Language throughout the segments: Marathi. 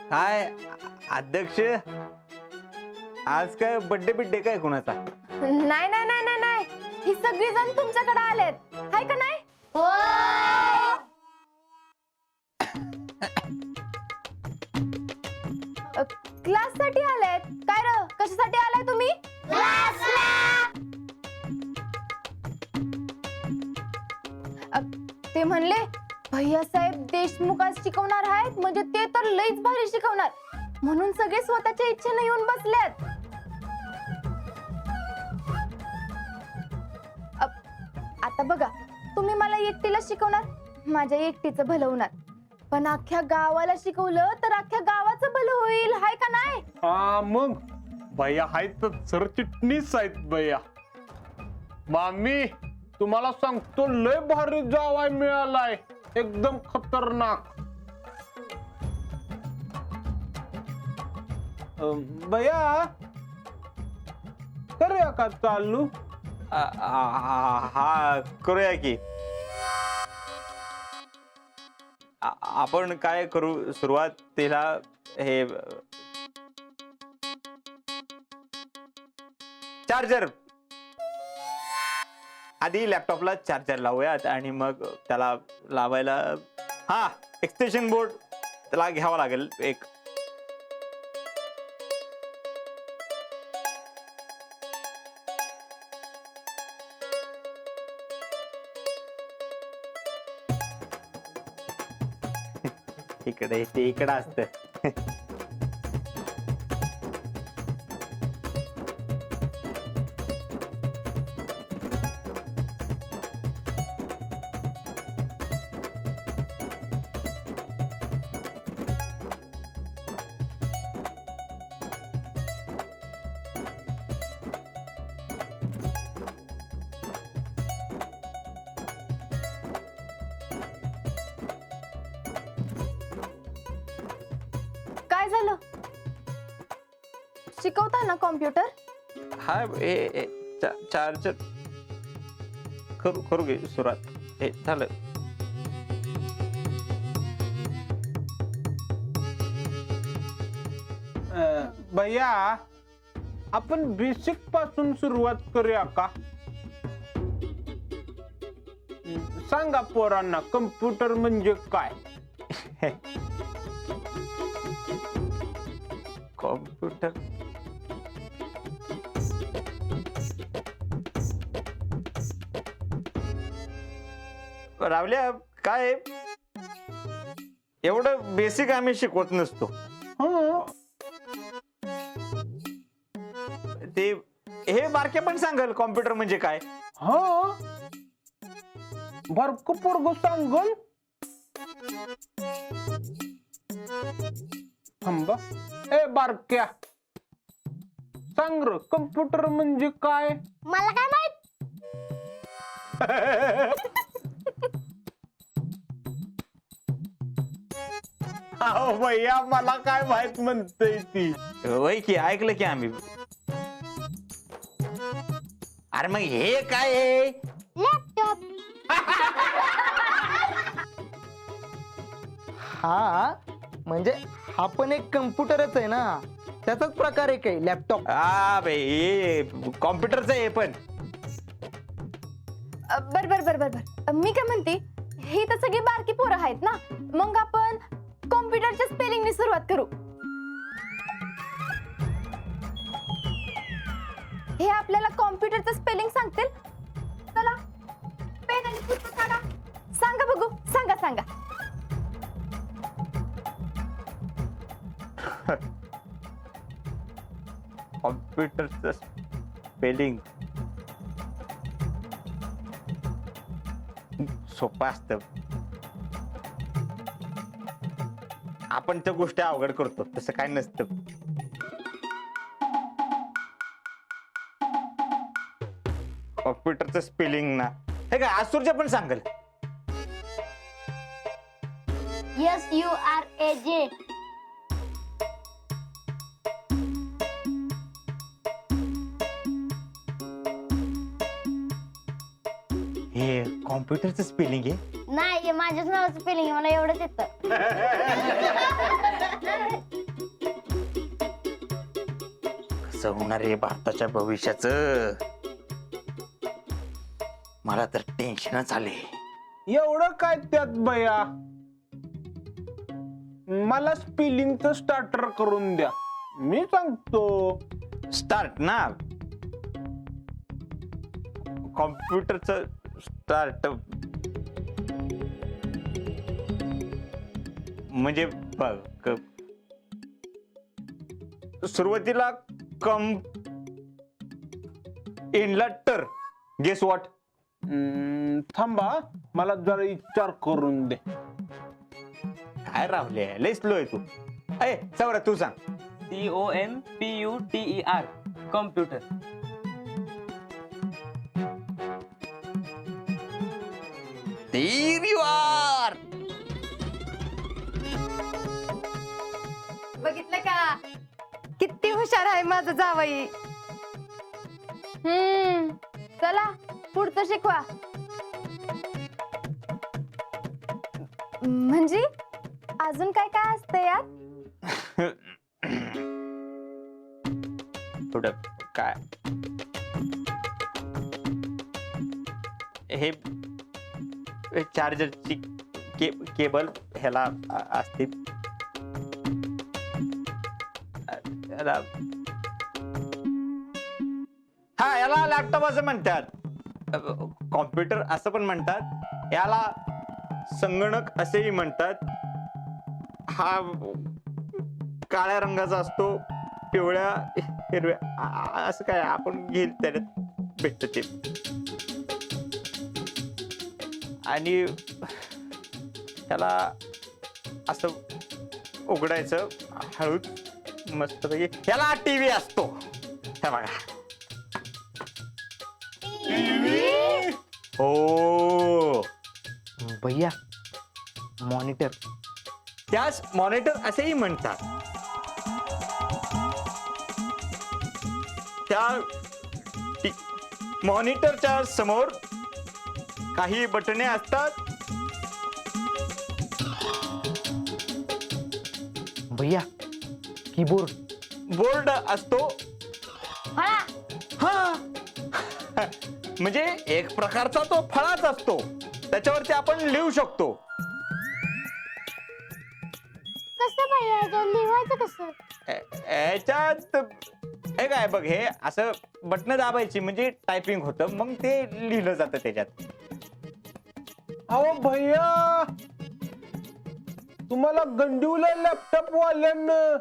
काय अध्यक्ष, आज काय बड्डे बिड्डे काय कोणाचा? नाही नाही नाही नाही नाही, ही सगळी जण तुमच्याकडे आलेत, हाय का नाही? क्लास साठी आलेत काय र? कशासाठी आलाय तुम्ही? ते म्हणले भैया साहेब देशमुख आज शिकवणार आहेत, म्हणजे ते तर लईच भारी शिकवणार, म्हणून सगळे स्वतःच्या इच्छेने येऊन बसलेत. आता बघा, तुम्ही मला एकटीला शिकवणार, माझ्या एकटीचं भलं होणार, पण अख्ख्या गावाला शिकवलं तर अख्ख्या गावाचं भलं होईल, हाय का नाही? हा मग भैया आहेत सरचिटणीस आहेत भैया. मामी तुम्हाला सांगतो लय भारी जावाय मिळालाय, एकदम खतरनाक. भैया करूया का चालू? हा करूया की. आपण काय करू सुरुवातीला? हे चार्जर, आधी लॅपटॉपला चार्जर लावूयात आणि मग त्याला लावायला हा एक्सटेन्शन बोर्ड त्याला घ्यावा लागेल एक. इकडे ते इकडं असतं. काय झालं? शिकवताय ना कॉम्प्युटर? हा चार्जर करू घे सुरुवात. हे झालं. भैया आपण बेसिक पासून सुरुवात करूया का? सांगा पोरांना कम्प्युटर म्हणजे काय? कॉम्प्युटर रावल्या काय एवढं बेसिक आम्ही शिकवत नसतो. ते हे बारके पण सांगल कॉम्प्युटर म्हणजे काय. हा बारक पोरग सांगल. थांबा, ए बारक्या सांग र कम्प्युटर म्हणजे काय? मला काय माहित? अहो भैया मला काय माहित म्हणतय ती. वय की ऐकलं की आम्ही. अरे मग हे काय आहे? लॅपटॉप. हा म्हणजे हा पण एक कम्प्युटरच आहे ना, त्याचाच प्रकार एक आहे लॅपटॉप. हा भाई कॉम्प्युटरच आहे पण. बर बर बर बर बर, मी काय म्हणते, ही तर सगळी बारकी पोरं आहेत ना, मग आपण कॉम्प्युटरच्या स्पेलिंगने सुरुवात करू. हे आपल्याला कॉम्प्युटरचं स्पेलिंग सांगतील. चला पेन आणि पुस्तक काढा, सांगा बघू, सांगा सांगा. कॉम्प्युटरचं स्पेलिंग सोपं असतं, आपण त्या गोष्टी अवघड करतो, तसं काय नसतं. कॉम्प्युटरचं स्पेलिंग ना हे काय आसूरच्या पण सांगल. SURAJ. हे कॉम्प्युटरचं स्पेलिंग आहे. नाही, माझ्याच नावाचं स्पेलिंग आहे, मला एवढंच येतं. कसं होणार आहे भारताच्या भविष्याचं? मला तर टेन्शनच आले. एवढं काय त्यात भैया? मला स्पेलिंगचं स्टार्टर करून द्या, मी सांगतो. स्टार्ट ना, कॉम्प्युटरचं स्टार्ट म्हणजे बघ, सुरुवातीला एंडला टर. Guess what? थांबा, मला जरा विचार करून दे. काय रावले, लय स्लो आहे तू. अय सवरा तू सांग. COMPUTER computer. देवीवार बघितलं का किती हुशार आहे माझं जावई. चला पुढचं शिकवा. म्हणजे अजून काय काय असतं यात? थोडं काय हे चार्जरची केबल ह्याला असते. ह्याला हा याला लॅपटॉप असं म्हणतात, कॉम्प्युटर असं पण म्हणतात, याला संगणक असेही म्हणतात. हा काळ्या रंगाचा असतो, पिवळ्या हिरव्या असं काय आपण घेईल त्याच्यात भेटत ते. आणि त्याला असं उघडायचं हळूच मस्त पैकी. याला टीव्ही असतो, हे बघा. हो भैया मॉनिटर. त्यास मॉनिटर असेही म्हणतात. त्या मॉनिटरच्या समोर काही बटणे असतात. भैया कीबोर्ड. बोर्ड असतो. हा म्हणजे एक प्रकारचा तो फळाच असतो, त्याच्यावरती आपण लिहू शकतो. कसं भैया लिहायचं कसं? याच्यात हे काय बघ, हे असं बटन दाबायची म्हणजे टायपिंग होतं, मग ते लिहिलं जातं त्याच्यात. अहो भैया, तुम्हाला गंडीवला लॅपटॉप वाल्यानं.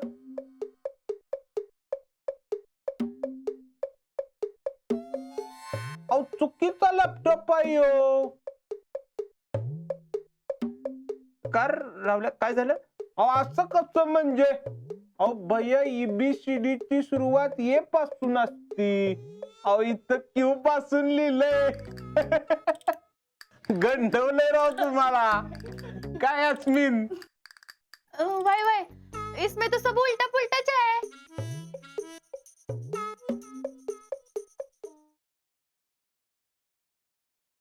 अहो चुकीचा लॅपटॉप आहे हो. कार रावल्या काय झालं? अहो असं कसं म्हणजे? अहो भैया, ABCD ची सुरुवात ए पासून असती. अहो इथं क्यू पासून लिहिलंय. गंडवलंय राव तुम्हाला. काय अस्मिन? वाय वाय इसमें तो सब उल्टा पुल्टा है.